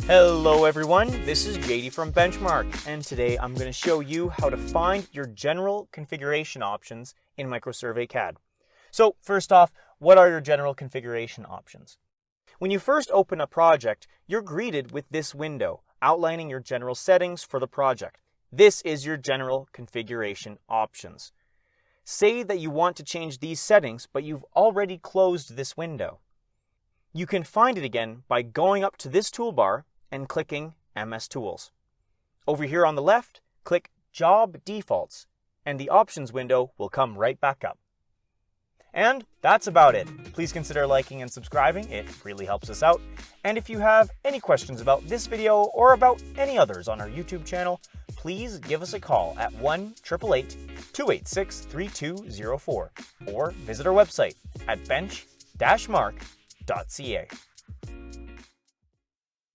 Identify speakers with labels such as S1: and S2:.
S1: Hello everyone, this is JD from Benchmark, and today I'm going to show you how to find your general configuration options in MicroSurvey CAD. So first off, what are your general configuration options? When you first open a project, you're greeted with this window outlining your general settings for the project. This is your general configuration options. Say that you want to change these settings, but you've already closed this window. You can find it again by going up to this toolbar and clicking MS Tools. Over here on the left, click Job Defaults, and the options window will come right back up. And that's about it. Please consider liking and subscribing, it really helps us out. And if you have any questions about this video or about any others on our YouTube channel, please give us a call at 1-888-286-3204 or visit our website at bench-mark.ca.